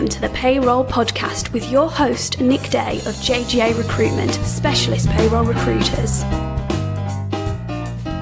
welcome to the Payroll Podcast with your host, Nick Day of JGA Recruitment, specialist payroll recruiters.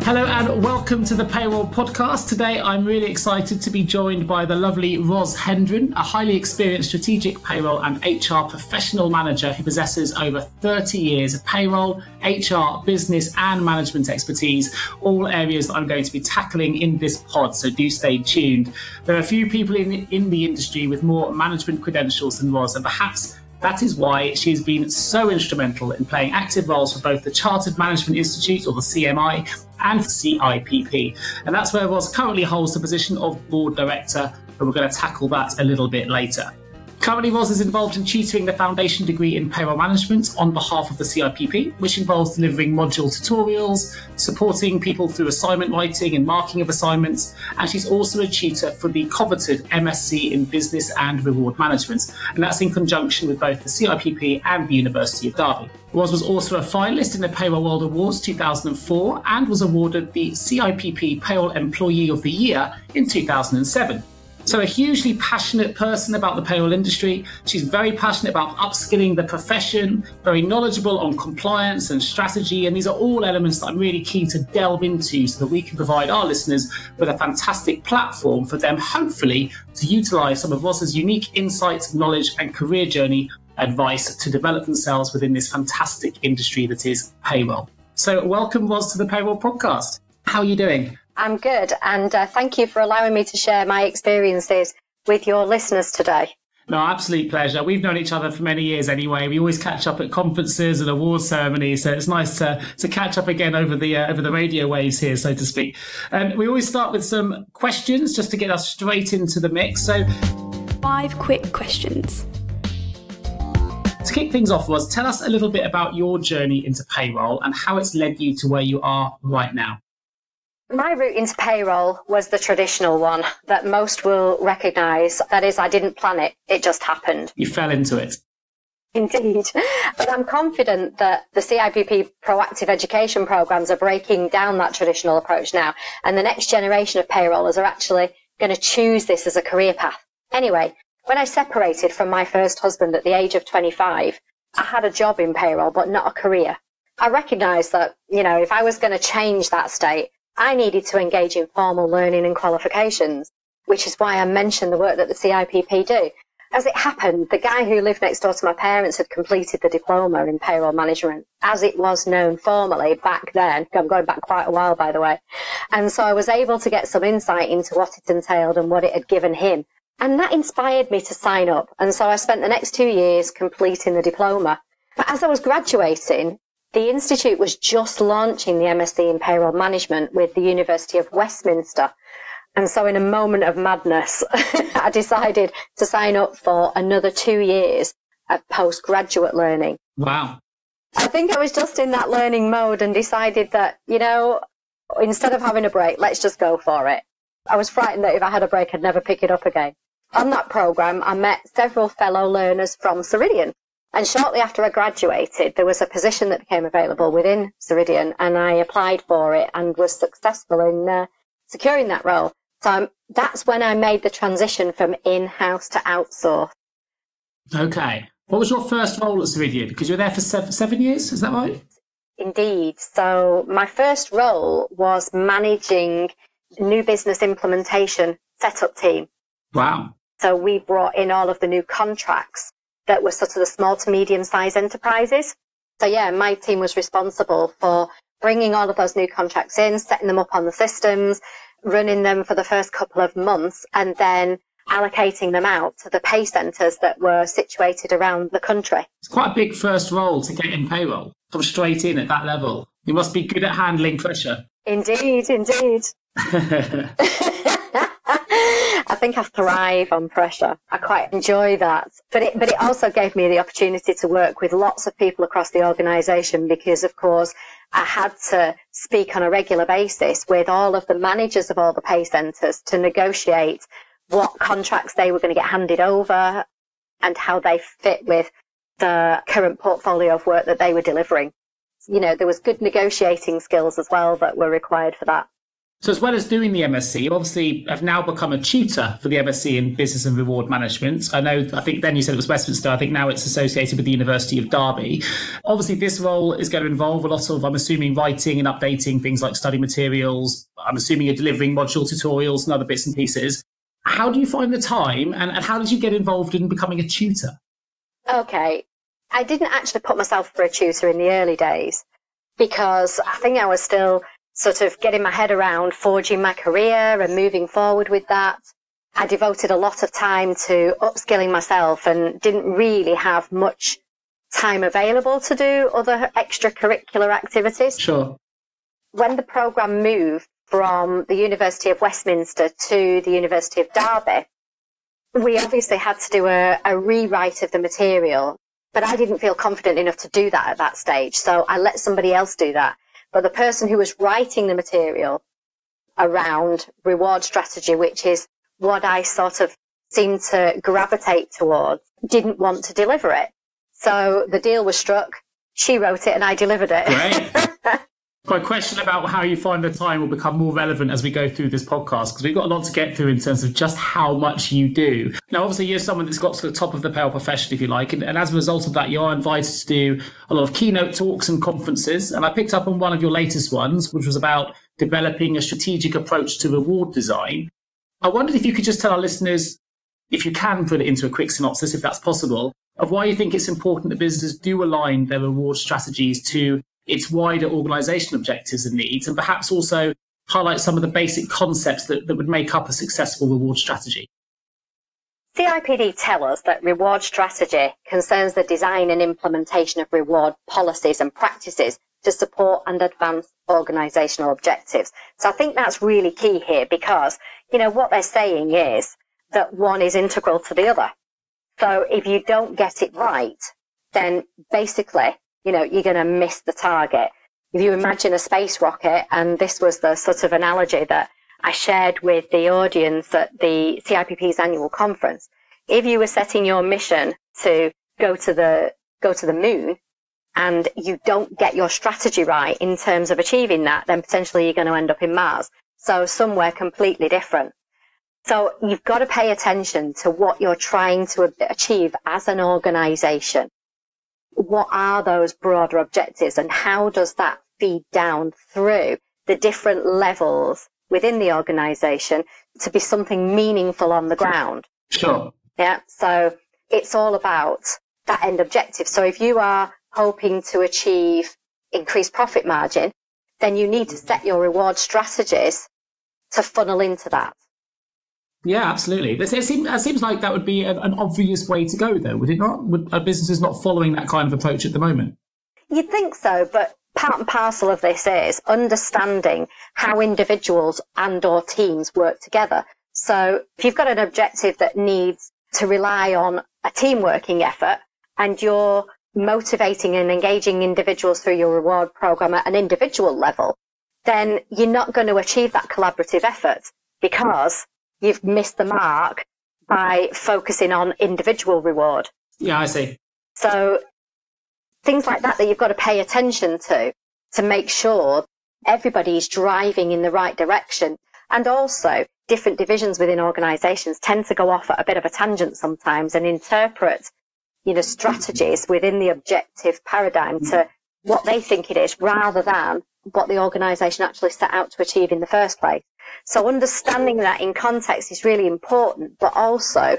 Hello and welcome to the Payroll Podcast. Today I'm really excited to be joined by the lovely Ros Hendren, a highly experienced strategic payroll and HR professional manager who possesses over 30 years of payroll, HR, business and management expertise, all areas that I'm going to be tackling in this pod, so do stay tuned. There are a few people in the industry with more management credentials than Ros, and perhaps that is why she's been so instrumental in playing active roles for both the Chartered Management Institute, or the CMI, and the CIPP. And that's where Ros currently holds the position of board director, but we're going to tackle that a little bit later. Currently, Ros is involved in tutoring the foundation degree in payroll management on behalf of the CIPP, which involves delivering module tutorials, supporting people through assignment writing and marking of assignments, and she's also a tutor for the coveted MSc in Business and Reward Management, and that's in conjunction with both the CIPP and the University of Derby. Ros was also a finalist in the Payroll World Awards 2004 and was awarded the CIPP Payroll Employee of the Year in 2007. So a hugely passionate person about the payroll industry. She's very passionate about upskilling the profession, very knowledgeable on compliance and strategy. And these are all elements that I'm really keen to delve into so that we can provide our listeners with a fantastic platform for them, hopefully, to utilise some of Ros's unique insights, knowledge and career journey advice to develop themselves within this fantastic industry that is payroll. So welcome, Ros, to the Payroll Podcast. How are you doing? I'm good, and thank you for allowing me to share my experiences with your listeners today. No, absolute pleasure. We've known each other for many years anyway. We always catch up at conferences and awards ceremonies, so it's nice to catch up again over the radio waves here, so to speak. We always start with some questions just to get us straight into the mix. So, 5 quick questions. To kick things off, Ros, tell us a little bit about your journey into payroll and how it's led you to where you are right now. My route into payroll was the traditional one that most will recognise. That is, I didn't plan it. It just happened. You fell into it. Indeed. But I'm confident that the CIPP proactive education programmes are breaking down that traditional approach now. And the next generation of payrollers are actually going to choose this as a career path. Anyway, when I separated from my first husband at the age of 25, I had a job in payroll, but not a career. I recognised that, if I was going to change that state, I needed to engage in formal learning and qualifications, which is why I mentioned the work that the CIPP do. As it happened, the guy who lived next door to my parents had completed the diploma in payroll management, as it was known formally back then. I'm going back quite a while, by the way. And so I was able to get some insight into what it entailed and what it had given him. And that inspired me to sign up. And so I spent the next 2 years completing the diploma. But as I was graduating, the Institute was just launching the MSc in Payroll Management with the University of Westminster. And so in a moment of madness, I decided to sign up for another 2 years of postgraduate learning. Wow. I think I was just in that learning mode and decided that, instead of having a break, let's just go for it. I was frightened that if I had a break, I'd never pick it up again. On that programme, I met several fellow learners from Ceridian. And shortly after I graduated, there was a position that became available within Ceridian, and I applied for it and was successful in securing that role. So that's when I made the transition from in-house to outsourced. Okay. What was your first role at Ceridian? Because you were there for 7 years, is that right? Indeed. So my first role was managing new business implementation setup team. Wow. So we brought in all of the new contracts that were sort of the small to medium-sized enterprises. So yeah, my team was responsible for bringing all of those new contracts in, setting them up on the systems, running them for the first couple of months, and then allocating them out to the pay centres that were situated around the country. It's quite a big first role to get in payroll, come straight in at that level. You must be good at handling pressure. Indeed. I think I thrive on pressure. I quite enjoy that. But it also gave me the opportunity to work with lots of people across the organisation because, of course, I had to speak on a regular basis with all of the managers of all the pay centres to negotiate what contracts they were going to get handed over and how they fit with the current portfolio of work that they were delivering. There was good negotiating skills as well that were required for that. So as well as doing the MSc, you obviously have now become a tutor for the MSc in Business and Reward Management. I think then you said it was Westminster. I think now it's associated with the University of Derby. Obviously, this role is going to involve a lot of, I'm assuming, writing and updating things like study materials. I'm assuming you're delivering module tutorials and other bits and pieces. How do you find the time and how did you get involved in becoming a tutor? Okay. I didn't actually put myself for a tutor in the early days because I think I was still sort of getting my head around forging my career and moving forward with that. I devoted a lot of time to upskilling myself and didn't really have much time available to do other extracurricular activities. Sure. When the programme moved from the University of Westminster to the University of Derby, we obviously had to do a rewrite of the material, but I didn't feel confident enough to do that at that stage, so I let somebody else do that. But the person who was writing the material around reward strategy, which is what I sort of seemed to gravitate towards, didn't want to deliver it. So the deal was struck. She wrote it and I delivered it. Great. My question about how you find the time will become more relevant as we go through this podcast, because we've got a lot to get through in terms of just how much you do. Now, obviously, you're someone that's got to the top of the payroll profession, if you like, and as a result of that, you are invited to do a lot of keynote talks and conferences. And I picked up on one of your latest ones, which was about developing a strategic approach to reward design. I wondered if you could just tell our listeners, if you can put it into a quick synopsis, if that's possible, of why you think it's important that businesses do align their reward strategies to its wider organisation objectives and needs, and perhaps also highlight some of the basic concepts that would make up a successful reward strategy. CIPD tell us that reward strategy concerns the design and implementation of reward policies and practices to support and advance organisational objectives. So I think that's really key here because, what they're saying is that one is integral to the other. So if you don't get it right, then basically, you're going to miss the target. If you imagine a space rocket, and this was the sort of analogy that I shared with the audience at the CIPP's annual conference, if you were setting your mission to go to the moon and you don't get your strategy right in terms of achieving that, then potentially you're going to end up in Mars. So somewhere completely different. So you've got to pay attention to what you're trying to achieve as an organisation. What are those broader objectives and how does that feed down through the different levels within the organisation to be something meaningful on the ground? Sure. Yeah. So it's all about that end objective. So if you are hoping to achieve increased profit margin, then you need to set your reward strategies to funnel into that. Yeah, absolutely. It seems like that would be an obvious way to go, though, would it not? Are businesses not following that kind of approach at the moment? You'd think so, but part and parcel of this is understanding how individuals and or teams work together. So if you've got an objective that needs to rely on a team working effort and you're motivating and engaging individuals through your reward program at an individual level, then you're not going to achieve that collaborative effort because you've missed the mark by focusing on individual reward. Yeah, I see. So things like that you've got to pay attention to make sure everybody's driving in the right direction. And also different divisions within organisations tend to go off at a bit of a tangent sometimes and interpret, strategies within the objective paradigm to what they think it is rather than what the organisation actually set out to achieve in the first place. So understanding that in context is really important, but also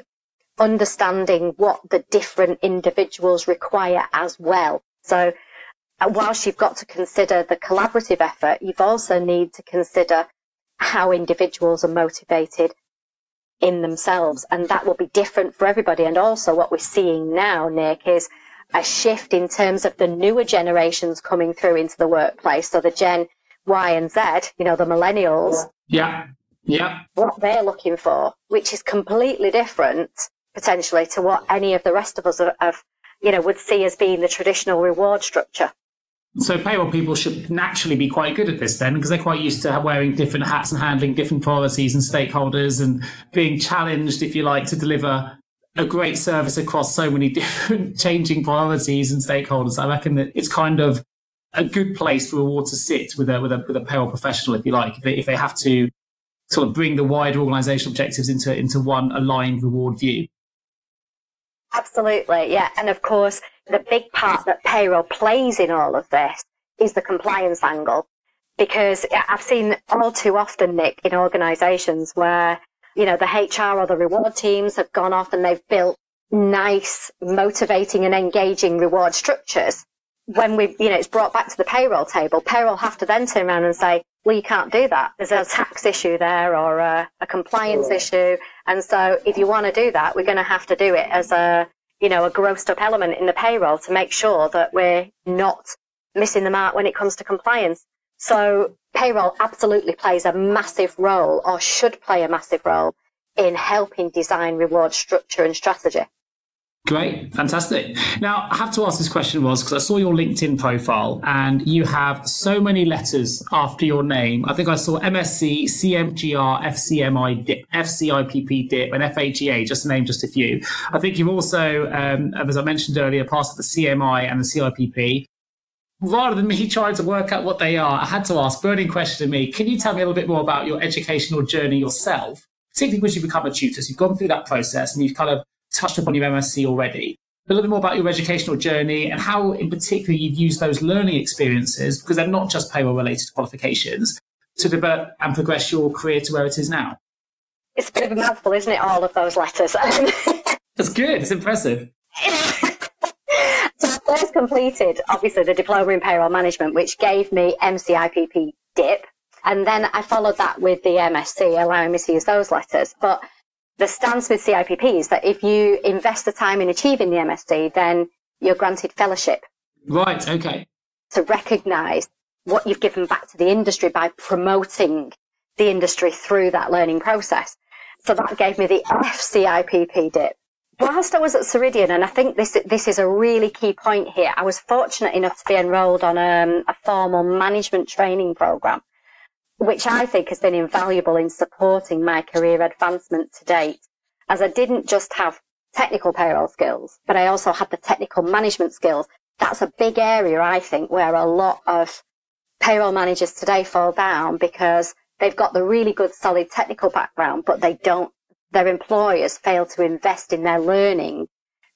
understanding what the different individuals require as well. So whilst you've got to consider the collaborative effort, you've also need to consider how individuals are motivated in themselves, and that will be different for everybody. And also what we're seeing now, Nick, is a shift in terms of the newer generations coming through into the workplace. So the Gen Y and Z, the millennials. Yeah. What they're looking for, which is completely different potentially to what any of the rest of us would see as being the traditional reward structure. So payroll people should naturally be quite good at this then, because they're quite used to wearing different hats and handling different priorities and stakeholders and being challenged, if you like, to deliver a great service across so many different changing priorities and stakeholders. I reckon that it's kind of a good place for reward to sit with a payroll professional, if you like, if they have to sort of bring the wider organisational objectives into one aligned reward view. Absolutely, yeah. And of course, the big part that payroll plays in all of this is the compliance angle. Because I've seen all too often, Nick, in organisations where, the HR or the reward teams have gone off and they've built nice, motivating and engaging reward structures. When it's brought back to the payroll table, payroll have to then turn around and say, well, you can't do that. There's a tax issue there or a compliance issue. And so if you want to do that, we're going to have to do it as a grossed up element in the payroll to make sure that we're not missing the mark when it comes to compliance. So payroll absolutely plays a massive role, or should play a massive role, in helping design reward structure and strategy. Great. Fantastic. Now, I have to ask this question, Ros, because I saw your LinkedIn profile and you have so many letters after your name. I think I saw MSc, CMgr, FCMI, DIP, FCIPP, DIP, and FHEA, just to name just a few. I think you've also, as I mentioned earlier, passed the CMI and the CIPP. Rather than me trying to work out what they are, I had to ask, burning question to me, can you tell me a little bit more about your educational journey yourself, particularly when you become a tutor? So you've gone through that process and you've kind of touched upon your MSc already. A little bit more about your educational journey and how in particular you've used those learning experiences, because they're not just payroll related qualifications, to develop and progress your career to where it is now. It's a bit of a mouthful, isn't it, all of those letters? That's good. It's impressive. So I first completed, obviously, the Diploma in Payroll Management, which gave me MCIPP DIP. And then I followed that with the MSc, allowing me to use those letters. But the stance with CIPP is that if you invest the time in achieving the MSc, then you're granted fellowship. Right, okay. To recognise what you've given back to the industry by promoting the industry through that learning process. So that gave me the FCIPP DIP. Whilst I was at Ceridian, and I think this is a really key point here, I was fortunate enough to be enrolled on a formal management training programme, which I think has been invaluable in supporting my career advancement to date, as I didn't just have technical payroll skills, but I also had the technical management skills. That's a big area, I think, where a lot of payroll managers today fall down because they've got the really good, solid technical background, but their employers fail to invest in their learning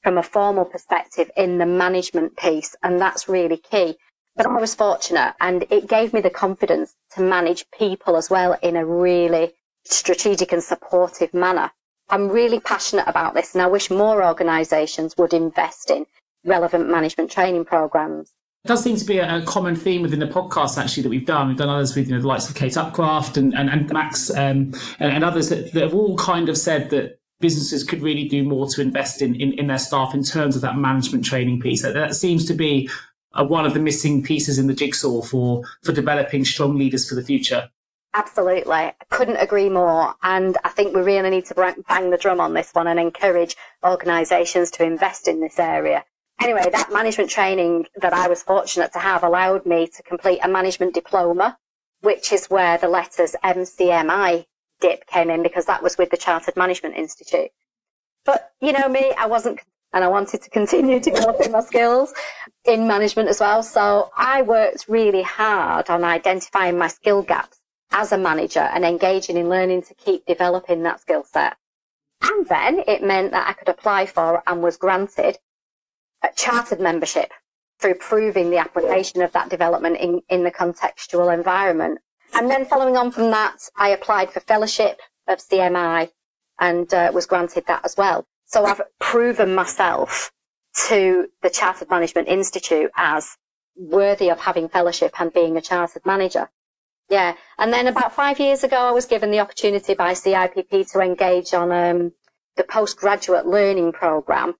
from a formal perspective in the management piece, and that's really key. But I was fortunate, and it gave me the confidence to manage people as well in a really strategic and supportive manner. I'm really passionate about this, and I wish more organisations would invest in relevant management training programmes. It does seem to be a common theme within the podcast, actually, that we've done. We've done others with the likes of Kate Upcraft and Max and others that have all kind of said that businesses could really do more to invest in their staff in terms of that management training piece. That seems to be one of the missing pieces in the jigsaw for developing strong leaders for the future. Absolutely. I couldn't agree more. And I think we really need to bang the drum on this one and encourage organisations to invest in this area. Anyway, that management training that I was fortunate to have allowed me to complete a management diploma, which is where the letters MCMI DIP came in, because that was with the Chartered Management Institute. But, you know me, I wanted to continue developing my skills in management as well. So I worked really hard on identifying my skill gaps as a manager and engaging in learning to keep developing that skill set. And then it meant that I could apply for and was granted a chartered membership through proving the application of that development in the contextual environment. And then following on from that, I applied for fellowship of CMI and was granted that as well. So I've proven myself to the Chartered Management Institute as worthy of having fellowship and being a chartered manager. Yeah. And then about 5 years ago, I was given the opportunity by CIPP to engage on the postgraduate learning programme.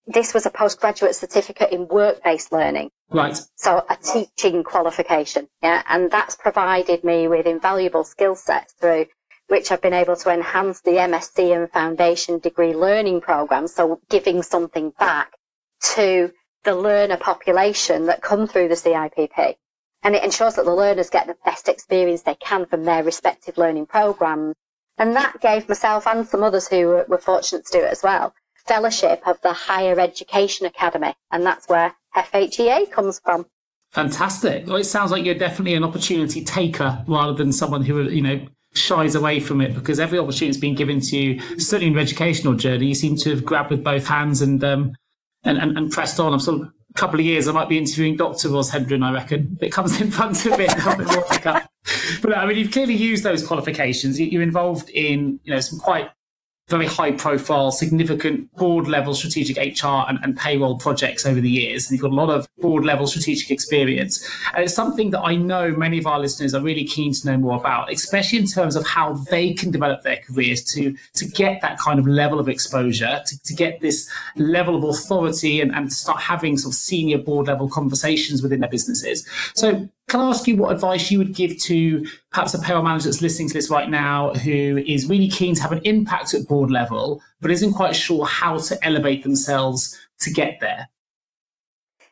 This was a postgraduate certificate in work-based learning. Right. So a teaching qualification. Yeah. And that's provided me with invaluable skill sets through which I've been able to enhance the MSc and foundation degree learning programme. So giving something back to the learner population that come through the CIPP. And it ensures that the learners get the best experience they can from their respective learning programmes. And that gave myself and some others who were fortunate to do it as well, fellowship of the Higher Education Academy. And that's where FHEA comes from. Fantastic. Well, it sounds like you're definitely an opportunity taker rather than someone who, shies away from it, because every opportunity has been given to you. Certainly in your educational journey, you seem to have grabbed with both hands and pressed on. I'm sort of a couple of years, I might be interviewing Dr. Ros Hendren, I reckon. If it comes in front of it, I'll be more pick up. But you've clearly used those qualifications. You're involved in, some quite very high profile, significant board level strategic HR and payroll projects over the years. And you've got a lot of board level strategic experience. And it's something that I know many of our listeners are really keen to know more about, especially in terms of how they can develop their careers to get that kind of level of exposure, to get this level of authority and start having sort of senior board level conversations within their businesses. So can I ask you what advice you would give to perhaps a payroll manager that's listening to this right now who is really keen to have an impact at board level, but isn't quite sure how to elevate themselves to get there?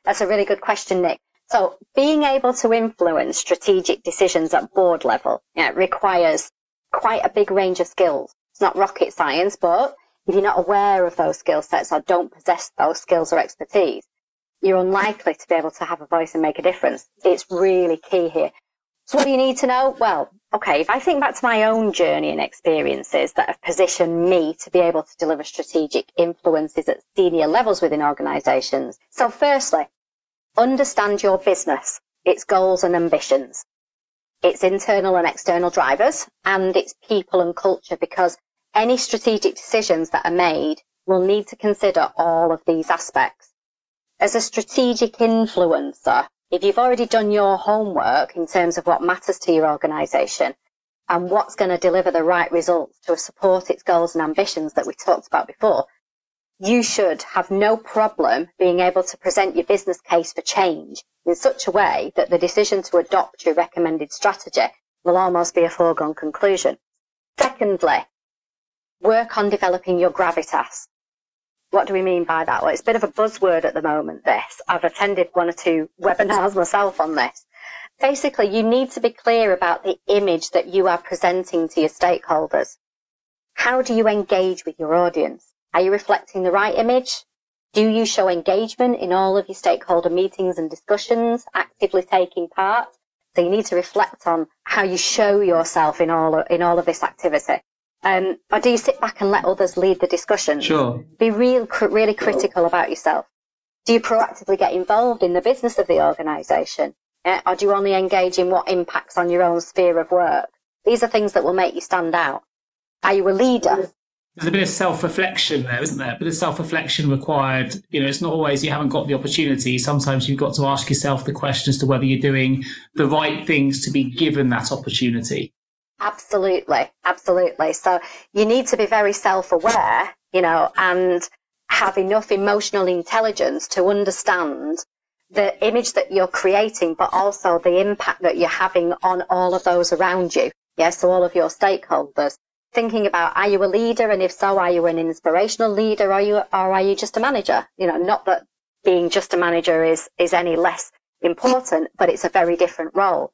That's a really good question, Nick. So being able to influence strategic decisions at board level requires quite a big range of skills. It's not rocket science, but if you're not aware of those skill sets or don't possess those skills or expertise, you're unlikely to be able to have a voice and make a difference. It's really key here. So what do you need to know? Well, okay, if I think back to my own journey and experiences that have positioned me to be able to deliver strategic influences at senior levels within organisations. So firstly, understand your business, its goals and ambitions, its internal and external drivers, and its people and culture, because any strategic decisions that are made will need to consider all of these aspects. As a strategic influencer, if you've already done your homework in terms of what matters to your organisation and what's going to deliver the right results to support its goals and ambitions that we talked about before, you should have no problem being able to present your business case for change in such a way that the decision to adopt your recommended strategy will almost be a foregone conclusion. Secondly, work on developing your gravitas. What do we mean by that? Well, it's a bit of a buzzword at the moment, this. I've attended 1 or 2 webinars myself on this. Basically, you need to be clear about the image that you are presenting to your stakeholders. How do you engage with your audience? Are you reflecting the right image? Do you show engagement in all of your stakeholder meetings and discussions, actively taking part? So you need to reflect on how you show yourself in all of this activity. Or do you sit back and let others lead the discussion? Sure. Be really critical about yourself. Do you proactively get involved in the business of the organisation? Or do you only engage in what impacts on your own sphere of work? These are things that will make you stand out. Are you a leader? There's a bit of self-reflection there, isn't there? A bit of self-reflection required. It's not always you haven't got the opportunity. Sometimes you've got to ask yourself the question as to whether you're doing the right things to be given that opportunity. Absolutely. So you need to be very self-aware, and have enough emotional intelligence to understand the image that you're creating, but also the impact that you're having on all of those around you. Yes, so all of your stakeholders. Thinking about, are you a leader? And if so, are you an inspirational leader? Or are you just a manager? Not that being just a manager is any less important, but it's a very different role.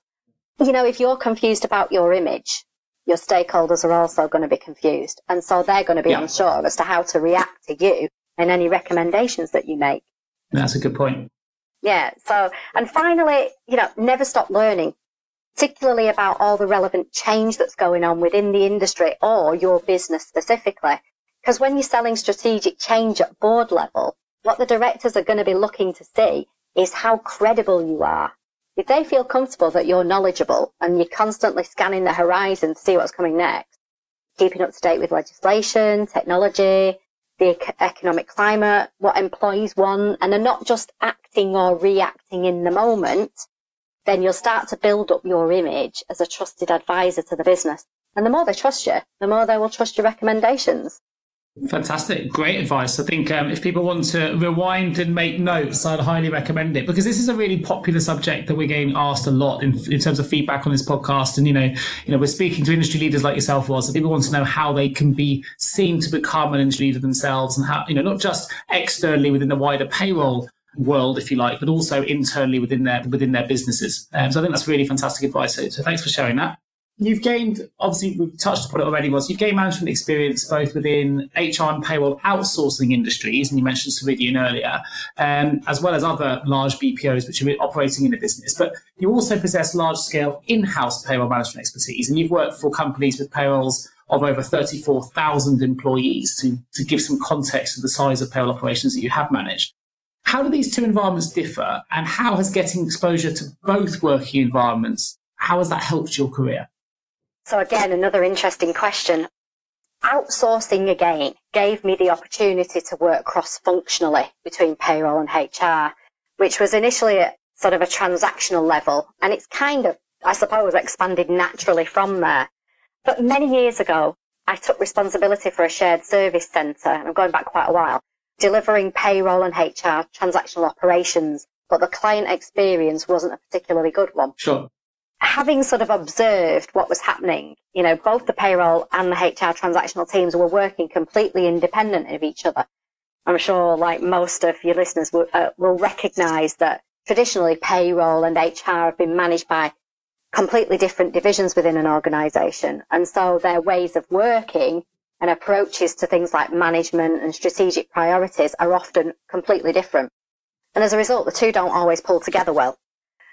If you're confused about your image, your stakeholders are also going to be confused. And so they're going to be unsure as to how to react to you and any recommendations that you make. That's a good point. Yeah. So, and finally, never stop learning, particularly about all the relevant change that's going on within the industry or your business specifically. Because when you're selling strategic change at board level, what the directors are going to be looking to see is how credible you are. If they feel comfortable that you're knowledgeable and you're constantly scanning the horizon to see what's coming next, keeping up to date with legislation, technology, the economic climate, what employees want, and are not just acting or reacting in the moment, then you'll start to build up your image as a trusted advisor to the business. And the more they trust you, the more they will trust your recommendations. Fantastic. Great advice. I think if people want to rewind and make notes, I'd highly recommend it, because this is a really popular subject that we're getting asked a lot in terms of feedback on this podcast. And, we're speaking to industry leaders like yourself, Ros, and people want to know how they can be seen to become an industry leader themselves, and how, not just externally within the wider payroll world, if you like, but also internally within their businesses. So I think that's really fantastic advice. So thanks for sharing that. You've gained, obviously we've touched upon it already, you've gained management experience both within HR and payroll outsourcing industries, and you mentioned Ceridian earlier, as well as other large BPOs which are operating in the business. But you also possess large-scale in-house payroll management expertise, and you've worked for companies with payrolls of over 34,000 employees to give some context to the size of payroll operations that you have managed. How do these two environments differ, and how has getting exposure to both working environments, how has that helped your career? So again, another interesting question. Outsourcing again gave me the opportunity to work cross-functionally between payroll and HR, which was initially at sort of a transactional level, and it's kind of, I suppose, expanded naturally from there. But many years ago, I took responsibility for a shared service centre, and I'm going back quite a while, delivering payroll and HR transactional operations, but the client experience wasn't a particularly good one. Sure. Having sort of observed what was happening, both the payroll and the HR transactional teams were working completely independent of each other. I'm sure, like most of your listeners, will recognise that traditionally payroll and HR have been managed by completely different divisions within an organisation. And so their ways of working and approaches to things like management and strategic priorities are often completely different. And as a result, the two don't always pull together well.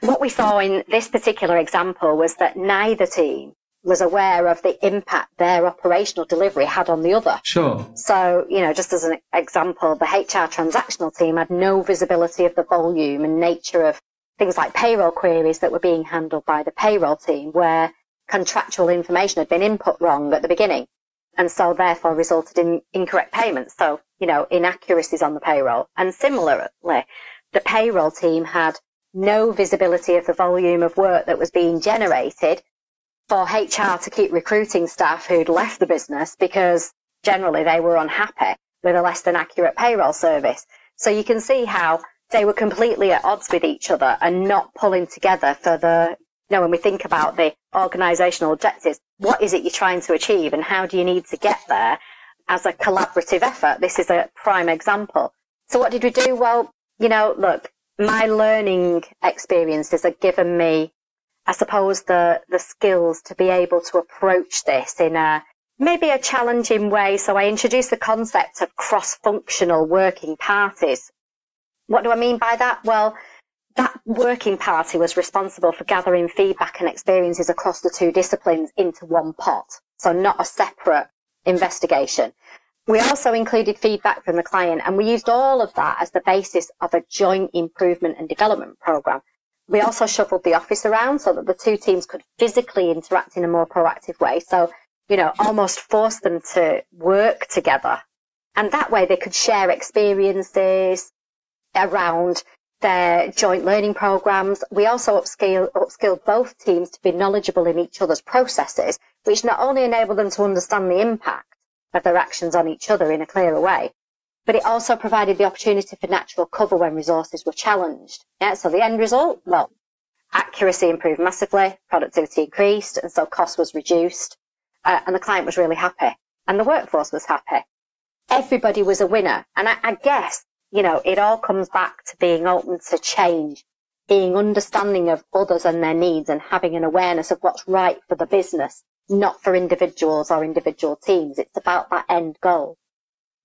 What we saw in this particular example was that neither team was aware of the impact their operational delivery had on the other. Sure. So, just as an example, the HR transactional team had no visibility of the volume and nature of things like payroll queries that were being handled by the payroll team, where contractual information had been input wrong at the beginning, and so therefore resulted in incorrect payments. So, inaccuracies on the payroll. And similarly, the payroll team had no visibility of the volume of work that was being generated for HR to keep recruiting staff who'd left the business because generally they were unhappy with a less than accurate payroll service. So you can see how they were completely at odds with each other and not pulling together for when we think about the organisational objectives, what is it you're trying to achieve and how do you need to get there as a collaborative effort? This is a prime example. So what did we do? Well, look, my learning experiences have given me, I suppose, the skills to be able to approach this in maybe a challenging way. So I introduced the concept of cross-functional working parties. What do I mean by that? Well, that working party was responsible for gathering feedback and experiences across the two disciplines into one pot, so not a separate investigation. We also included feedback from the client, and we used all of that as the basis of a joint improvement and development program. We also shuffled the office around so that the two teams could physically interact in a more proactive way. So, almost forced them to work together. And that way they could share experiences around their joint learning programs. We also upskilled both teams to be knowledgeable in each other's processes, which not only enabled them to understand the impact of their actions on each other in a clearer way, but it also provided the opportunity for natural cover when resources were challenged. Yeah, so the end result, well, accuracy improved massively, productivity increased, and so cost was reduced, and the client was really happy, and the workforce was happy. Everybody was a winner, and I guess, it all comes back to being open to change, being understanding of others and their needs, and having an awareness of what's right for the business, not for individuals or individual teams. It's about that end goal.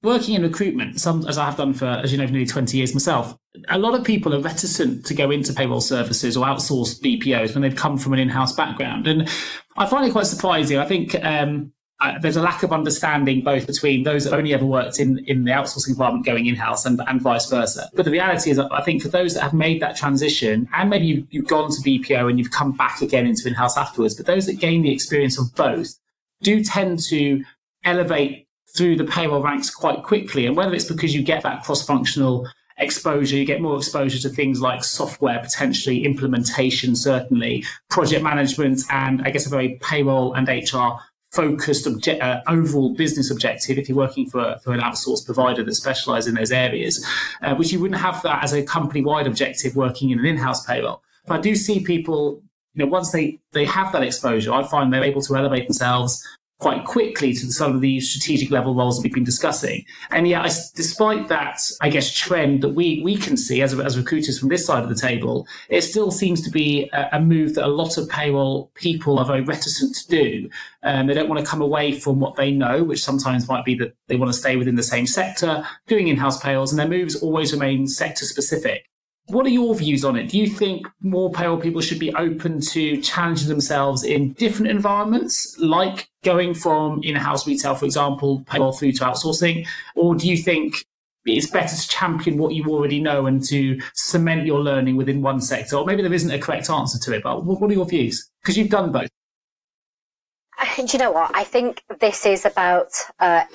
Working in recruitment, as I have done for, as you know, nearly 20 years myself, a lot of people are reticent to go into payroll services or outsourced BPOs when they've come from an in-house background. And I find it quite surprising. I think there's a lack of understanding both between those that only ever worked in the outsourcing environment going in-house and vice versa. But the reality is, I think for those that have made that transition, and maybe you've gone to BPO and you've come back again into in-house afterwards, but those that gain the experience of both do tend to elevate through the payroll ranks quite quickly. And whether it's because you get that cross-functional exposure, you get more exposure to things like software, potentially implementation, certainly project management, and I guess a very payroll and HR focused overall business objective if you're working for an outsourced provider that specialises in those areas, which you wouldn't have that as a company-wide objective working in an in-house payroll. But I do see people, once they have that exposure, I find they're able to elevate themselves quite quickly to some of these strategic level roles that we've been discussing. And yet, despite that, I guess, trend that we can see as recruiters from this side of the table, it still seems to be a move that a lot of payroll people are very reticent to do. They don't want to come away from what they know, which sometimes might be that they want to stay within the same sector, doing in-house payrolls, and their moves always remain sector specific. What are your views on it? Do you think more payroll people should be open to challenging themselves in different environments, like going from in-house retail, for example, payroll through to outsourcing? Or do you think it's better to champion what you already know and to cement your learning within one sector? Or maybe there isn't a correct answer to it, but what are your views? Because you've done both. Do you know what? I think this is about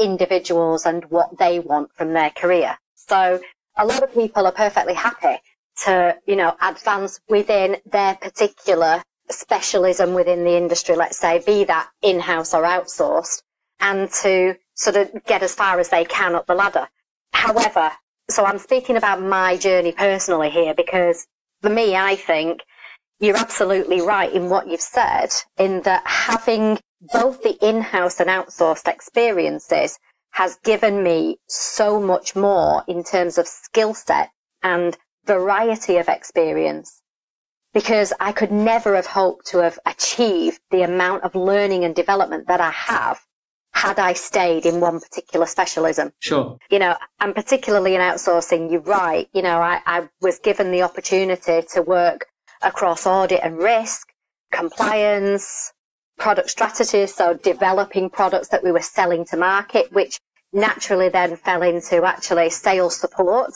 individuals and what they want from their career. So a lot of people are perfectly happy to, advance within their particular specialism within the industry, let's say, be that in-house or outsourced, and to sort of get as far as they can up the ladder. However, so I'm speaking about my journey personally here, because for me, I think you're absolutely right in what you've said, in that having both the in-house and outsourced experiences has given me so much more in terms of skill set and variety of experience, because I could never have hoped to have achieved the amount of learning and development that I have had I stayed in one particular specialism. Sure. And particularly in outsourcing, you're right. I was given the opportunity to work across audit and risk, compliance, product strategies, so developing products that we were selling to market, which naturally then fell into actually sales support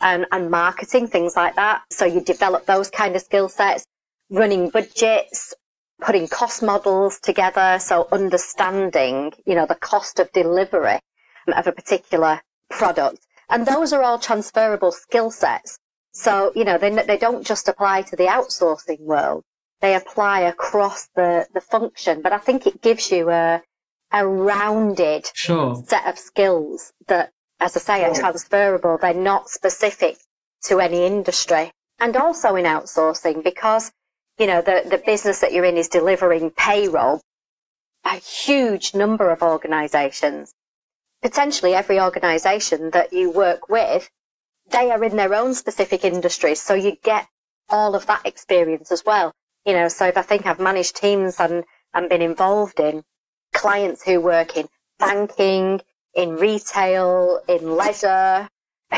and marketing, things like that. So you develop those kind of skill sets, running budgets, putting cost models together, so understanding, the cost of delivery of a particular product. And those are all transferable skill sets. So, they don't just apply to the outsourcing world. They apply across the function. But I think it gives you a rounded set of skills that, as I say, are transferable. They're not specific to any industry. And also in outsourcing, because, the business that you're in is delivering payroll, a huge number of organisations, potentially every organisation that you work with, they are in their own specific industries. So you get all of that experience as well. So if I think I've managed teams and been involved in clients who work in banking, in retail, in leisure,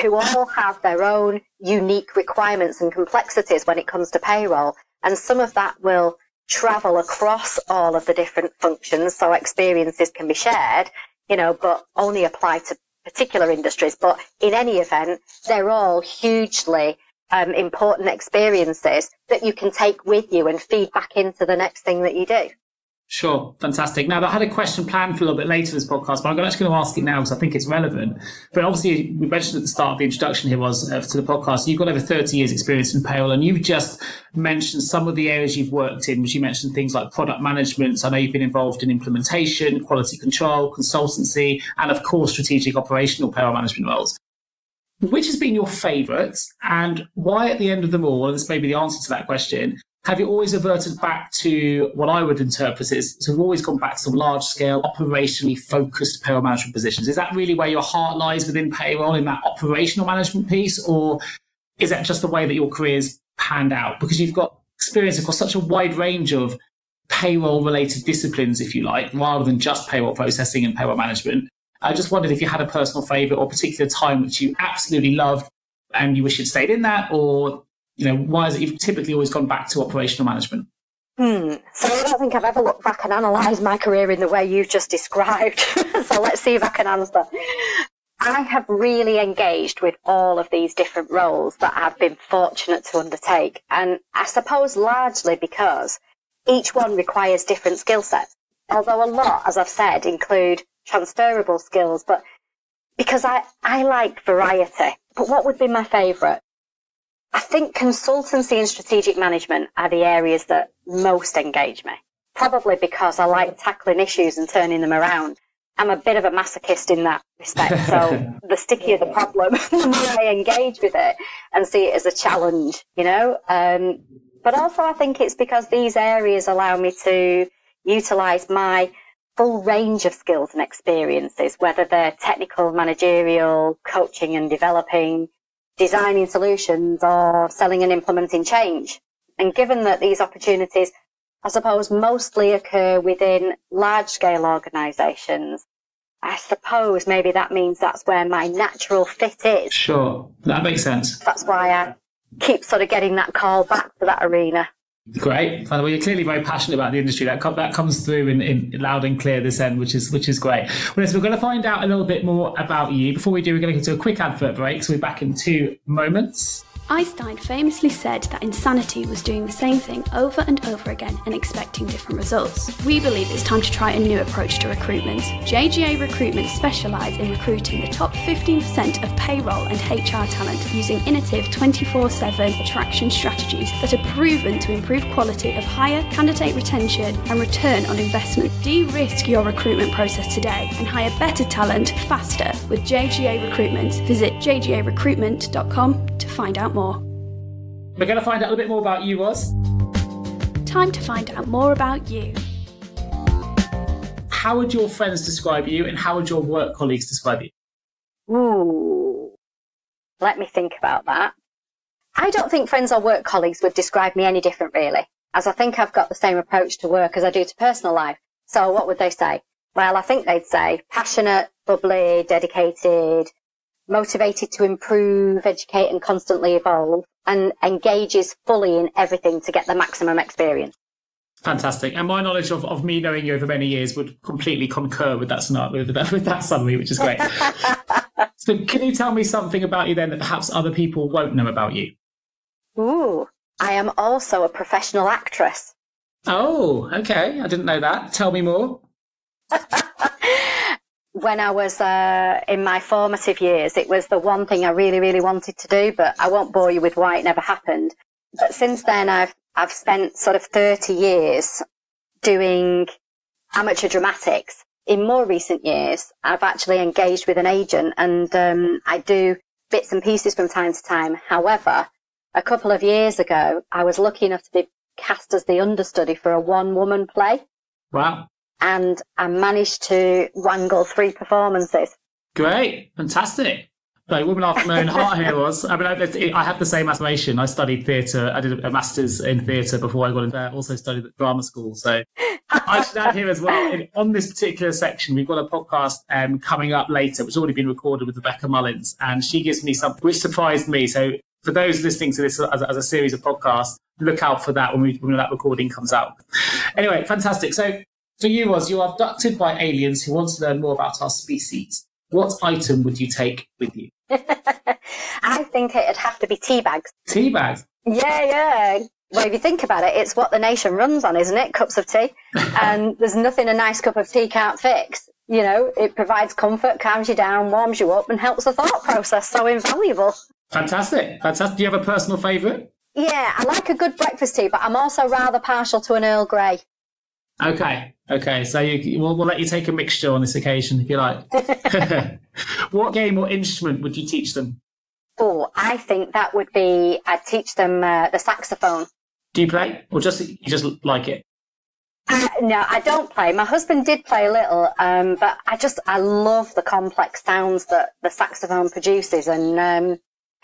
who all have their own unique requirements and complexities when it comes to payroll. And some of that will travel across all of the different functions, so experiences can be shared, but only apply to particular industries. But in any event, they're all hugely important experiences that you can take with you and feed back into the next thing that you do. Sure. Fantastic. Now, I had a question planned for a little bit later in this podcast, but I'm actually going to ask it now because I think it's relevant. But obviously, we mentioned at the start of the introduction here was to the podcast, you've got over 30 years experience in payroll, and you've just mentioned some of the areas you've worked in, which you mentioned things like product management. So I know you've been involved in implementation, quality control, consultancy, and of course, strategic operational payroll management roles. Which has been your favourite, and why at the end of them all, and this may be the answer to that question, have you always reverted back to what I would interpret as, so we've always gone back to some large-scale, operationally focused payroll management positions? Is that really where your heart lies within payroll, in that operational management piece, or is that just the way that your career's panned out? Because you've got experience across such a wide range of payroll-related disciplines, if you like, rather than just payroll processing and payroll management. I just wondered if you had a personal favourite or particular time which you absolutely loved and you wish you'd stayed in that, or why is it you've typically always gone back to operational management? So I don't think I've ever looked back and analysed my career in the way you've just described. So let's see if I can answer. I have really engaged with all of these different roles that I've been fortunate to undertake. And I suppose largely because each one requires different skill sets. Although a lot, as I've said, include transferable skills, but because I like variety. But what would be my favourite? I think consultancy and strategic management are the areas that most engage me, probably because I like tackling issues and turning them around. I'm a bit of a masochist in that respect, so the stickier the problem, the more I engage with it and see it as a challenge, But also I think it's because these areas allow me to utilise my full range of skills and experiences, whether they're technical, managerial, coaching and developing, designing solutions, or selling and implementing change. And given that these opportunities, I suppose, mostly occur within large-scale organisations, I suppose maybe that means that's where my natural fit is. Sure, that makes sense. That's why I keep sort of getting that call back to that arena. Great. Well, you're clearly very passionate about the industry. That comes through in loud and clear this end, which is great. Well, so we're going to find out a little bit more about you. Before we do, we're going to go to a quick advert break. So we're back in 2 moments. Einstein famously said that insanity was doing the same thing over and over again and expecting different results. We believe it's time to try a new approach to recruitment. JGA Recruitment specialise in recruiting the top 15% of payroll and HR talent using innovative 24/7 attraction strategies that are proven to improve quality of hire, candidate retention and return on investment. De-risk your recruitment process today and hire better talent faster with JGA Recruitment. Visit jgarecruitment.com to find out more. We're going to find out a little bit more about you, Ros. Time to find out more about you. How would your friends describe you and how would your work colleagues describe you? Ooh, let me think about that. I don't think friends or work colleagues would describe me any different, really, as I think I've got the same approach to work as I do to personal life. So what would they say? Well, I think they'd say passionate, bubbly, dedicated, motivated to improve, educate and constantly evolve, and engages fully in everything to get the maximum experience. Fantastic. And my knowledge of me knowing you over many years would completely concur with that scenario, with that summary, which is great. So can you tell me something about you then that perhaps other people won't know about you? Ooh, I am also a professional actress. Oh, okay. I didn't know that. Tell me more. When I was in my formative years, it was the one thing I really, really wanted to do, but I won't bore you with why it never happened. But since then, I've spent sort of 30 years doing amateur dramatics. In more recent years, I've actually engaged with an agent and I do bits and pieces from time to time. However, a couple of years ago, I was lucky enough to be cast as the understudy for a one-woman play. Wow. And I managed to wrangle 3 performances. Great. Fantastic. So, woman after my own heart here was. I mean, I had the same aspiration. I studied theatre. I did a master's in theatre before I got into also studied at drama school. So I should add here as well, on this particular section, we've got a podcast coming up later, which has already been recorded with Rebecca Mullins. And she gives me something which surprised me. So for those listening to this as a series of podcasts, look out for that when that recording comes out. Anyway, fantastic. So you, Ros, you are abducted by aliens who want to learn more about our species. What item would you take with you? I think it'd have to be tea bags. Tea bags? Yeah. Well, if you think about it, it's what the nation runs on, isn't it? Cups of tea. And there's nothing a nice cup of tea can't fix. You know, it provides comfort, calms you down, warms you up, and helps the thought process. So invaluable. Fantastic. Do you have a personal favourite? Yeah, I like a good breakfast tea, but I'm also rather partial to an Earl Grey. Okay. So we'll let you take a mixture on this occasion, if you like. What game or instrument would you teach them? Oh, I think that would be, I'd teach them the saxophone. Do you play? Or you just like it? No, I don't play. My husband did play a little, but I love the complex sounds that the saxophone produces. And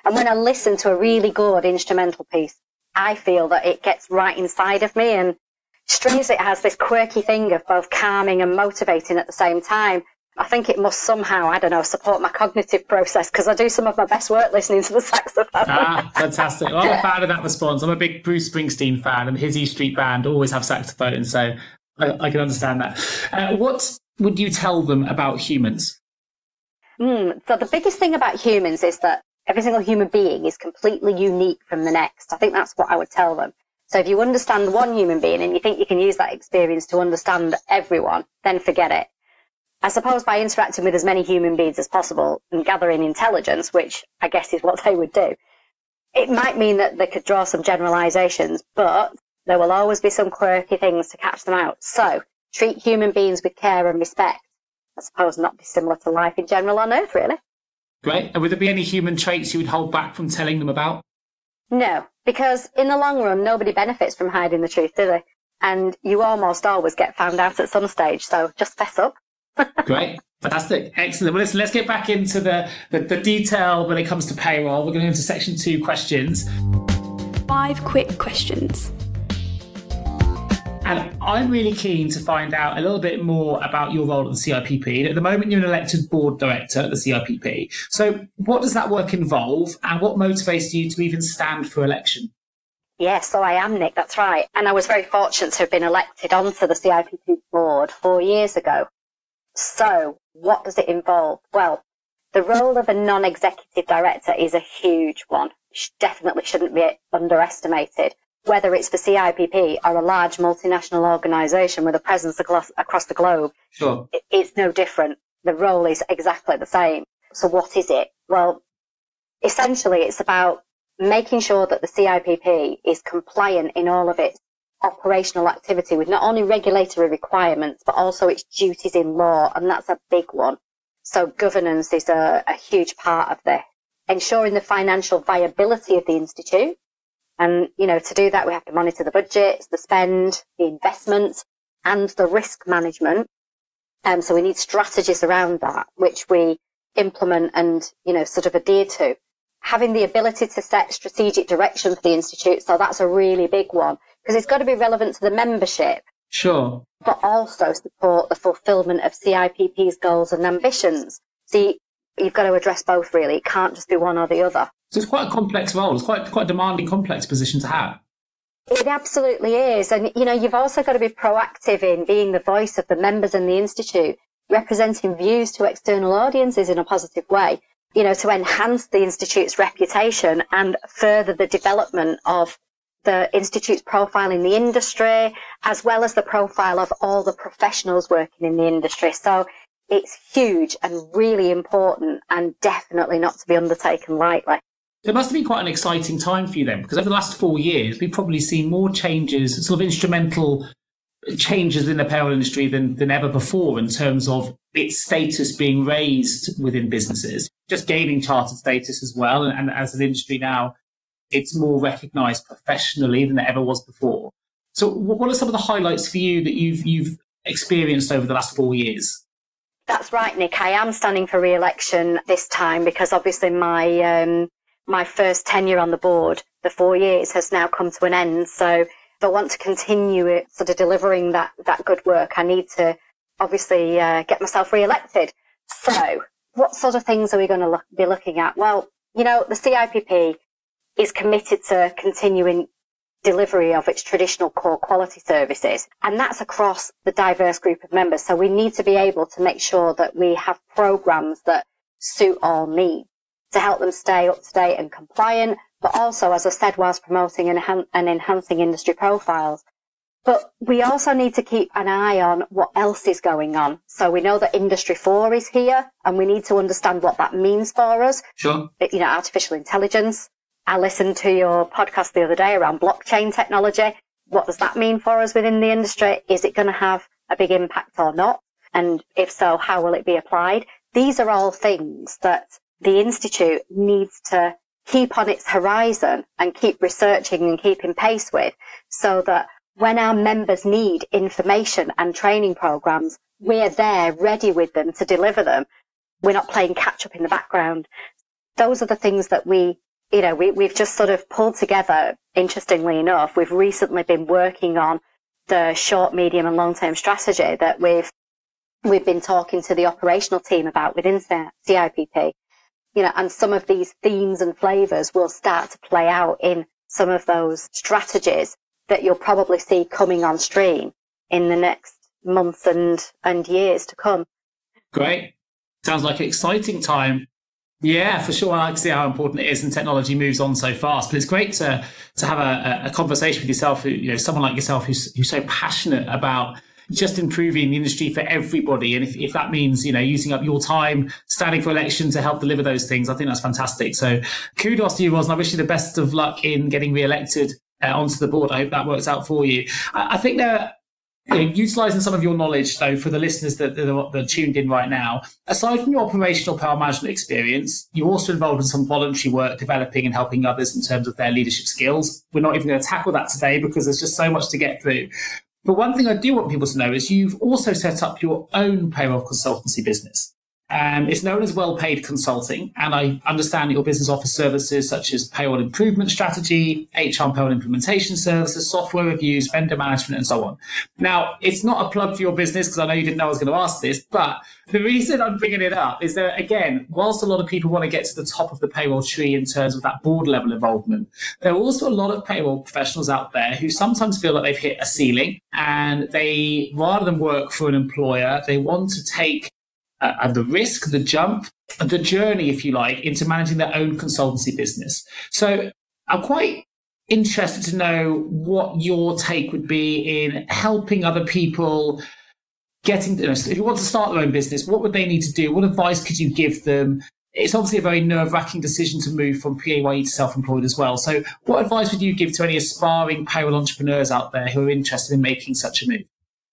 when I listen to a really good instrumental piece, I feel that it gets right inside of me, and strangely, it has this quirky thing of both calming and motivating at the same time. I think it must somehow, support my cognitive process, because I do some of my best work listening to the saxophone. Fantastic. Well, I'm a fan of that response. I'm a big Bruce Springsteen fan, and his E Street Band always have saxophones, so I can understand that. What would you tell them about humans? So the biggest thing about humans is that every single human being is completely unique from the next. I think that's what I would tell them. So if you understand one human being and you think you can use that experience to understand everyone, then forget it. I suppose by interacting with as many human beings as possible and gathering intelligence, which I guess is what they would do, it might mean that they could draw some generalizations, but there will always be some quirky things to catch them out. So treat human beings with care and respect. I suppose not dissimilar to life in general on Earth, really. Great. And would there be any human traits you would hold back from telling them about? No, because in the long run, nobody benefits from hiding the truth, do they? and you almost always get found out at some stage. So just fess up. Great. Fantastic. Excellent. Well, let's get back into the detail when it comes to payroll. We're going into section 2 questions. 5 quick questions. And I'm really keen to find out a little bit more about your role at the CIPP. At the moment, you're an elected board director at the CIPP. So what does that work involve, and what motivates you to even stand for election? Yes, so I am, Nick, that's right. And I was very fortunate to have been elected onto the CIPP board 4 years ago. So what does it involve? Well, the role of a non-executive director is a huge one. Definitely shouldn't be underestimated. Whether it's the CIPP or a large multinational organisation with a presence across the globe, sure, it's no different. The role is exactly the same. So what is it? Well, essentially it's about making sure that the CIPP is compliant in all of its operational activity with not only regulatory requirements, but also its duties in law, and that's a big one. So governance is a huge part of this. Ensuring the financial viability of the institute. And, to do that, we have to monitor the budgets, the spend, the investment, and the risk management. So we need strategies around that, which we implement and, sort of adhere to. Having the ability to set strategic direction for the institute. So that's a really big one, because it's got to be relevant to the membership. Sure. But also support the fulfilment of CIPP's goals and ambitions. See, you've got to address both, really. It can't just be one or the other. So it's quite a complex role. It's quite a demanding, complex position to have. It absolutely is. And, you've also got to be proactive in being the voice of the members in the institute, representing views to external audiences in a positive way, to enhance the institute's reputation and further the development of the institute's profile in the industry, as well as the profile of all the professionals working in the industry. So it's huge and really important, and definitely not to be undertaken lightly. It must have been quite an exciting time for you then, because over the last 4 years, we've probably seen more changes, sort of instrumental changes in the payroll industry than ever before in terms of its status being raised within businesses, just gaining chartered status as well. And as an industry now, it's more recognised professionally than it ever was before. So what are some of the highlights for you that you've experienced over the last 4 years? That's right, Nick. I am standing for re-election this time because obviously my first tenure on the board, the 4 years, has now come to an end. So if I want to continue it, sort of delivering that good work, I need to obviously get myself re-elected. So what sort of things are we going to be looking at? Well, the CIPP is committed to continuing delivery of its traditional core quality services, and that's across the diverse group of members. So we need to be able to make sure that we have programs that suit all needs to help them stay up to date and compliant, but also, as I said, whilst promoting and enhancing industry profiles. But we also need to keep an eye on what else is going on. So we know that Industry 4 is here, and we need to understand what that means for us. Sure. Artificial intelligence. I listened to your podcast the other day around blockchain technology. What does that mean for us within the industry? Is it going to have a big impact or not? And if so, how will it be applied? These are all things that the Institute needs to keep on its horizon and keep researching and keeping pace with, so that when our members need information and training programs, we're there ready with them to deliver them. We're not playing catch up in the background. Those are the things that we've just sort of pulled together. Interestingly enough, we've recently been working on the short, medium and long-term strategy that we've been talking to the operational team about within CIPP. And some of these themes and flavours will start to play out in some of those strategies that you'll probably see coming on stream in the next months and years to come. Great. Sounds like an exciting time. Yeah, for sure. I like to see how important it is, and technology moves on so fast. But it's great to have a conversation with yourself, someone like yourself who's so passionate about just improving the industry for everybody. And if that means, using up your time, standing for election to help deliver those things, I think that's fantastic. So kudos to you, Ros, and I wish you the best of luck in getting re-elected onto the board. I hope that works out for you. I think utilising some of your knowledge, though, for the listeners that are tuned in right now, aside from your operational power management experience, you're also involved in some voluntary work developing and helping others in terms of their leadership skills. We're not even going to tackle that today because there's just so much to get through. But one thing I do want people to know is you've also set up your own payroll consultancy business. It's known as Well-Paid Consulting, and I understand that your business offers services such as payroll improvement strategy, HR and payroll implementation services, software reviews, vendor management, and so on. Now, it's not a plug for your business because I know you didn't know I was going to ask this, but the reason I'm bringing it up is that, again, whilst a lot of people want to get to the top of the payroll tree in terms of that board level involvement, there are also a lot of payroll professionals out there who sometimes feel like they've hit a ceiling and they, rather than work for an employer, they want to take the risk, the jump, the journey, if you like, into managing their own consultancy business. So I'm quite interested to know what your take would be in helping other people getting, if you want to start their own business, what would they need to do? What advice could you give them? It's obviously a very nerve-wracking decision to move from PAYE to self-employed as well. So what advice would you give to any aspiring payroll entrepreneurs out there who are interested in making such a move?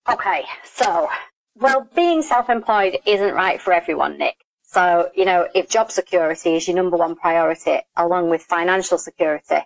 Okay, so... well, being self-employed isn't right for everyone, Nick. So, if job security is your number one priority, along with financial security,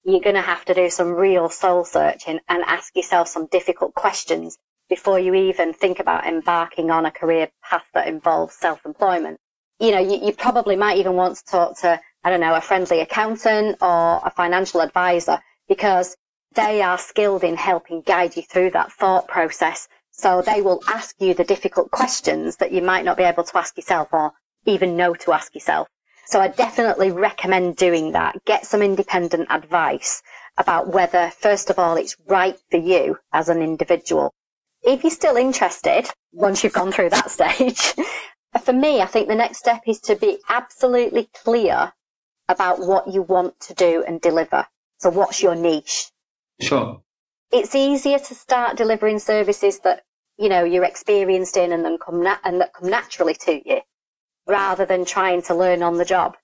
you're going to have to do some real soul searching and ask yourself some difficult questions before you even think about embarking on a career path that involves self-employment. You probably might even want to talk to, a friendly accountant or a financial advisor, because they are skilled in helping guide you through that thought process. So they will ask you the difficult questions that you might not be able to ask yourself or even know to ask yourself. So I definitely recommend doing that. Get some independent advice about whether, first of all, it's right for you as an individual. If you're still interested, once you've gone through that stage, for me, I think the next step is to be absolutely clear about what you want to do and deliver. So what's your niche? Sure. It's easier to start delivering services that, you're experienced in and that come naturally to you, rather than trying to learn on the job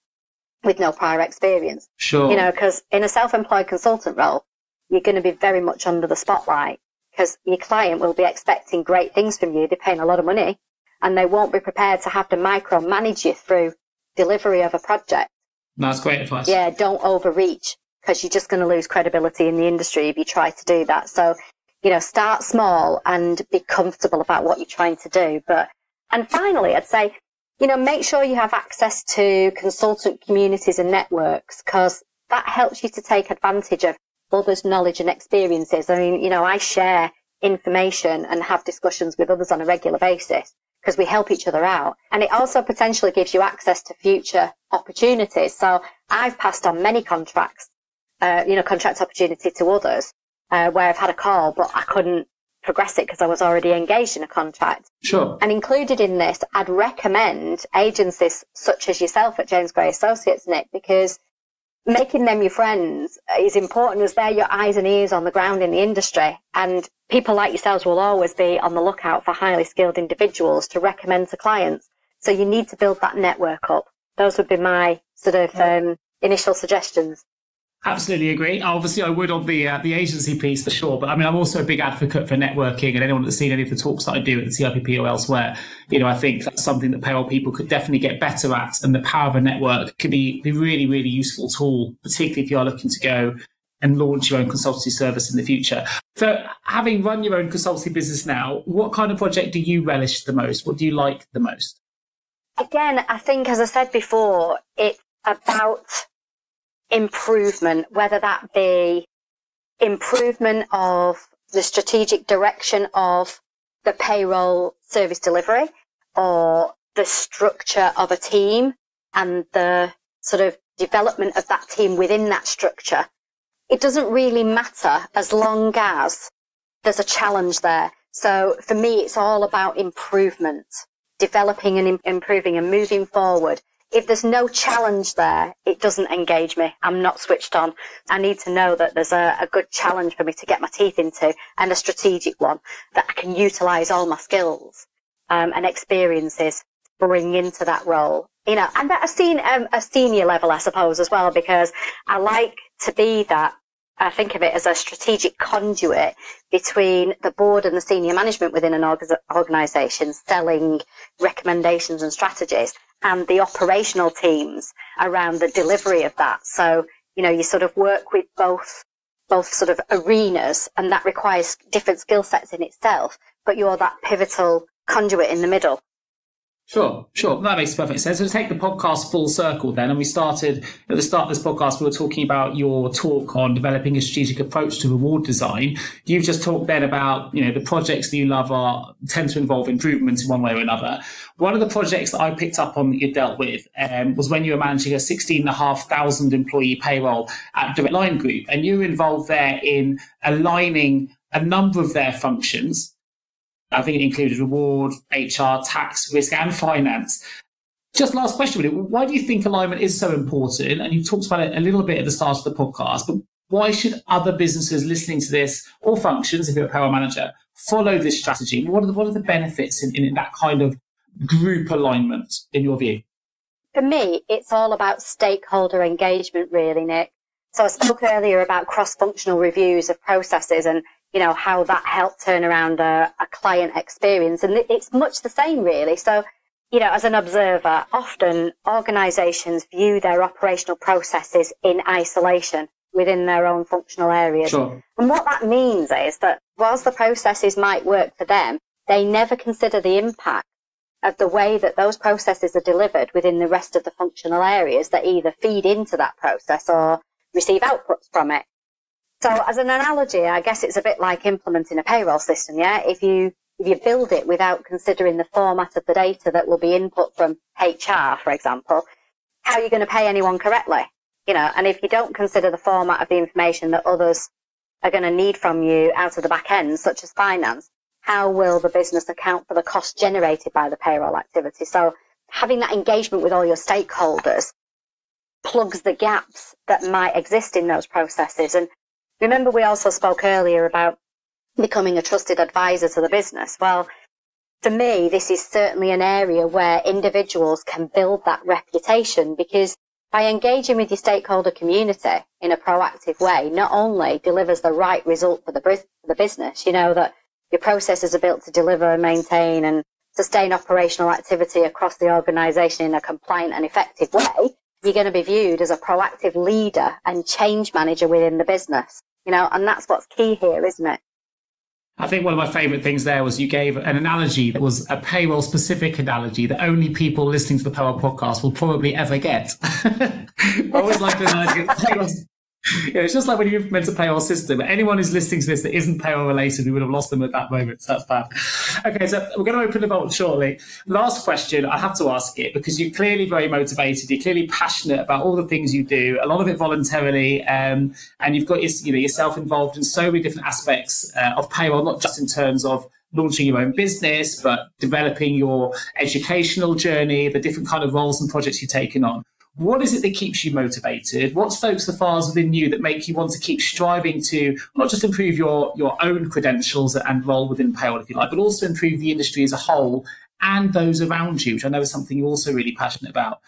with no prior experience. Sure. Because in a self-employed consultant role, you're going to be very much under the spotlight because your client will be expecting great things from you. They're paying a lot of money and they won't be prepared to have to micromanage you through delivery of a project. That's great advice. Yeah, don't overreach, because you're just going to lose credibility in the industry if you try to do that. So, start small and be comfortable about what you're trying to do. And finally, I'd say, make sure you have access to consultant communities and networks, because that helps you to take advantage of others' knowledge and experiences. I mean, I share information and have discussions with others on a regular basis because we help each other out. And it also potentially gives you access to future opportunities. So I've passed on many contracts, contract opportunity to others, where I've had a call, but I couldn't progress it because I was already engaged in a contract. Sure. And included in this, I'd recommend agencies such as yourself at James Gray Associates, Nick, because making them your friends is important, as they're your eyes and ears on the ground in the industry. And people like yourselves will always be on the lookout for highly skilled individuals to recommend to clients. So you need to build that network up. Those would be my sort of initial suggestions. Absolutely agree. Obviously, I would on the agency piece for sure. But I mean, I'm also a big advocate for networking, and anyone that's seen any of the talks that I do at the CIPP or elsewhere, I think that's something that payroll people could definitely get better at. And the power of a network could be a really, really useful tool, particularly if you are looking to go and launch your own consultancy service in the future. So having run your own consultancy business now, what kind of project do you relish the most? What do you like the most? Again, I think, as I said before, it's about improvement, whether that be improvement of the strategic direction of the payroll service delivery, or the structure of a team and the sort of development of that team within that structure. It doesn't really matter as long as there's a challenge there. So for me, it's all about improvement, developing and improving and moving forward. If there's no challenge there, it doesn't engage me. I'm not switched on. I need to know that there's a good challenge for me to get my teeth into, and a strategic one that I can utilise all my skills and experiences bring into that role. And at a senior level, I suppose, as well, because I like to be that. I think of it as a strategic conduit between the board and the senior management within an organisation, selling recommendations and strategies, and the operational teams around the delivery of that. So, you sort of work with both both sort of arenas, and that requires different skill sets in itself, but you're that pivotal conduit in the middle. Sure. That makes perfect sense. So to take the podcast full circle then, and we started at the start of this podcast, we were talking about your talk on developing a strategic approach to reward design. You've just talked then about, the projects that you love tend to involve improvements in one way or another. One of the projects that I picked up on that you dealt with was when you were managing a 16,500 employee payroll at Direct Line Group, and you were involved there in aligning a number of their functions. I think it included reward, HR, tax, risk, and finance. Just last question, really. Why do you think alignment is so important? And you talked about it a little bit at the start of the podcast, but why should other businesses listening to this, or functions, if you're a payroll manager, follow this strategy? What are the benefits in that kind of group alignment, in your view? For me, it's all about stakeholder engagement, really, Nick. So I spoke earlier about cross-functional reviews of processes and how that helped turn around a client experience. And it's much the same, really. So, as an observer, often organisations view their operational processes in isolation within their own functional areas. Sure. And what that means is that whilst the processes might work for them, they never consider the impact of the way that those processes are delivered within the rest of the functional areas that either feed into that process or receive outputs from it. So as an analogy, I guess it's a bit like implementing a payroll system, yeah? If you build it without considering the format of the data that will be input from HR, for example, how are you going to pay anyone correctly? And if you don't consider the format of the information that others are going to need from you out of the back end, such as finance, how will the business account for the cost generated by the payroll activity? So having that engagement with all your stakeholders plugs the gaps that might exist in those processes. And remember, we also spoke earlier about becoming a trusted advisor to the business. Well, for me, this is certainly an area where individuals can build that reputation, because by engaging with your stakeholder community in a proactive way, not only delivers the right result for the business, that your processes are built to deliver, maintain and sustain operational activity across the organisation in a compliant and effective way, you're going to be viewed as a proactive leader and change manager within the business. And that's what's key here, isn't it? I think one of my favourite things there was you gave an analogy that was a payroll-specific analogy that only people listening to the Payroll Podcast will probably ever get. I always like the analogy. It's just like when you implement a payroll system. Anyone who's listening to this that isn't payroll-related, we would have lost them at that moment. So that's bad. Okay, so we're going to open the vault shortly. Last question, I have to ask it because you're clearly very motivated. You're clearly passionate about all the things you do, a lot of it voluntarily, and you've got yourself involved in so many different aspects of payroll, not just in terms of launching your own business, but developing your educational journey, the different kind of roles and projects you've taken on. What is it that keeps you motivated? What stokes the fires within you that make you want to keep striving to not just improve your own credentials and role within payroll, if you like, but also improve the industry as a whole and those around you, which I know is something you're also really passionate about.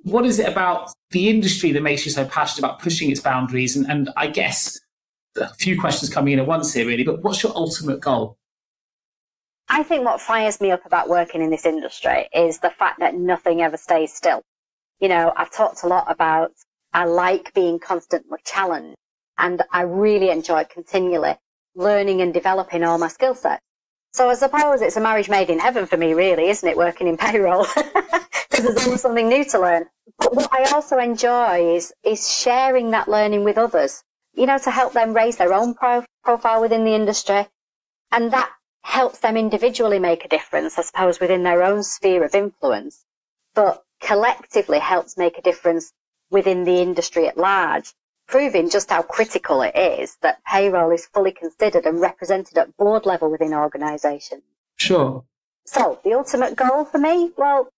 What is it about the industry that makes you so passionate about pushing its boundaries? And I guess a few questions coming in at once here, really, but what's your ultimate goal? I think what fires me up about working in this industry is the fact that nothing ever stays still. I've talked a lot about I like being constantly challenged, and I really enjoy continually learning and developing all my skill sets. So I suppose it's a marriage made in heaven for me, really, isn't it, working in payroll? Because there's always something new to learn. But what I also enjoy is sharing that learning with others, to help them raise their own profile within the industry. And that helps them individually make a difference, I suppose, within their own sphere of influence. But collectively helps make a difference within the industry at large, proving just how critical it is that payroll is fully considered and represented at board level within organisations. Sure. So the ultimate goal for me, well,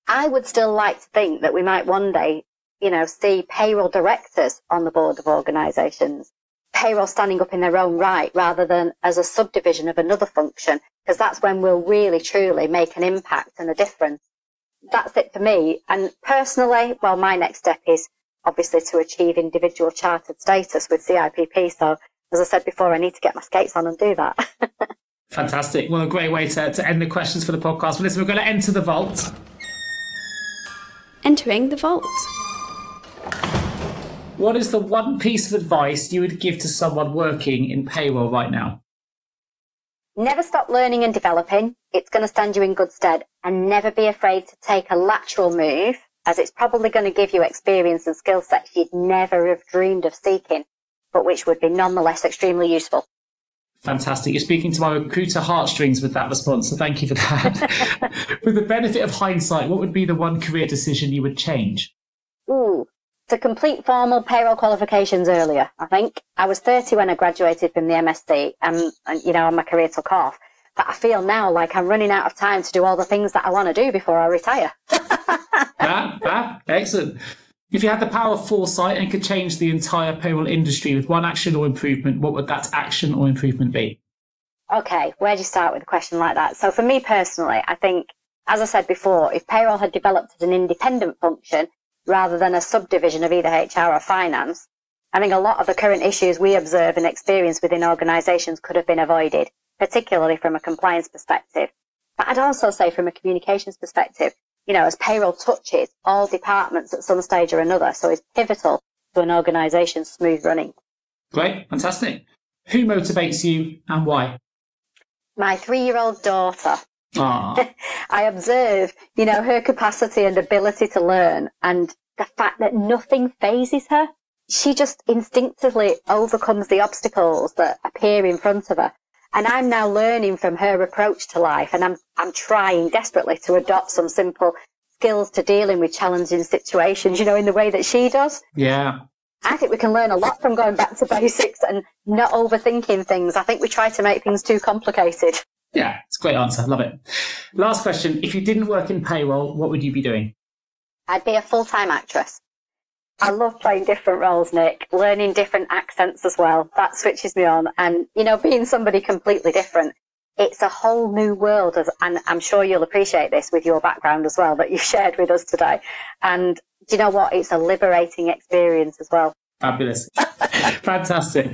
I would still like to think that we might one day, see payroll directors on the board of organisations, payroll standing up in their own right rather than as a subdivision of another function, because that's when we'll really truly make an impact and a difference. That's it for me. And personally, well, my next step is obviously to achieve individual chartered status with CIPP. So, as I said before, I need to get my skates on and do that. Fantastic. Well, a great way to end the questions for the podcast. Well, listen, we're going to enter the vault. Entering the vault. What is the one piece of advice you would give to someone working in payroll right now? Never stop learning and developing. It's going to stand you in good stead. And never be afraid to take a lateral move, as it's probably going to give you experience and skill sets you'd never have dreamed of seeking, but which would be nonetheless extremely useful. Fantastic. You're speaking to my recruiter heartstrings with that response, so thank you for that. With the benefit of hindsight, what would be the one career decision you would change? To complete formal payroll qualifications earlier, I think. I was 30 when I graduated from the MSc and my career took off. But I feel now like I'm running out of time to do all the things that I want to do before I retire. Excellent. If you had the power of foresight and could change the entire payroll industry with one action or improvement, what would that action or improvement be? Okay, where do you start with a question like that? So for me personally, I think, as I said before, if payroll had developed as an independent function, rather than a subdivision of either HR or finance, I think a lot of the current issues we observe and experience within organisations could have been avoided, particularly from a compliance perspective. But I'd also say from a communications perspective, as payroll touches all departments at some stage or another, so it's pivotal to an organisation's smooth running. Great, fantastic. Who motivates you and why? My 3-year-old daughter. I observe, her capacity and ability to learn and the fact that nothing phases her. She just instinctively overcomes the obstacles that appear in front of her. And I'm now learning from her approach to life, and I'm trying desperately to adopt some simple skills to dealing with challenging situations, in the way that she does. Yeah. I think we can learn a lot from going back to basics and not overthinking things. I think we try to make things too complicated. Yeah, it's a great answer. Love it. Last question. If you didn't work in payroll, what would you be doing? I'd be a full-time actress. I love playing different roles, Nick, learning different accents as well. That switches me on. And, being somebody completely different, it's a whole new world. And I'm sure you'll appreciate this with your background as well that you've shared with us today. And do you know what? It's a liberating experience as well. Fabulous. Fantastic.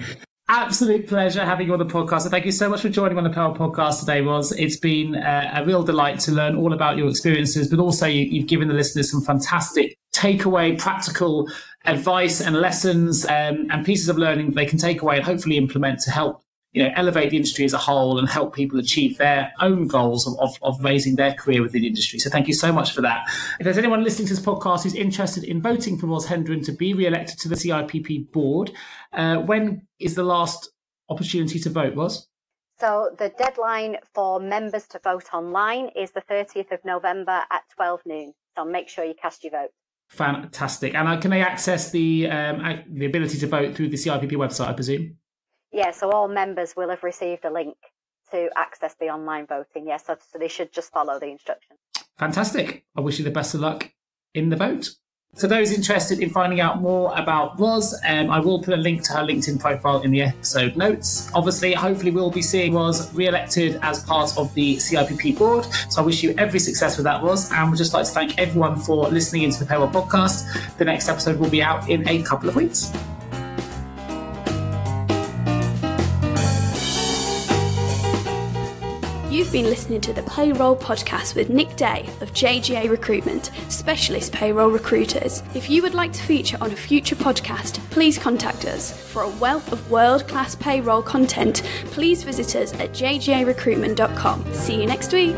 Absolute pleasure having you on the podcast. So thank you so much for joining on the Payroll Podcast today, Ros. It's been a real delight to learn all about your experiences, but also you've given the listeners some fantastic takeaway, practical advice and lessons and pieces of learning they can take away and hopefully implement to help elevate the industry as a whole and help people achieve their own goals of raising their career within the industry. So thank you so much for that. If there's anyone listening to this podcast who's interested in voting for Ros Hendren to be re-elected to the CIPP board, when is the last opportunity to vote, Ros? So the deadline for members to vote online is the 30th of November at 12 noon. So make sure you cast your vote. Fantastic. And can they access the ability to vote through the CIPP website, I presume? Yeah, so all members will have received a link to access the online voting. Yes, so they should just follow the instructions. Fantastic. I wish you the best of luck in the vote. For those interested in finding out more about Ros, I will put a link to her LinkedIn profile in the episode notes. Obviously, hopefully we'll be seeing Ros re-elected as part of the CIPP board. So I wish you every success with that, Ros. And we'd just like to thank everyone for listening into the Payroll Podcast. The next episode will be out in a couple of weeks. You've been listening to the Payroll Podcast with Nick Day of JGA Recruitment, specialist payroll recruiters. If you would like to feature on a future podcast, please contact us. For a wealth of world-class payroll content, please visit us at jgarecruitment.com. See you next week.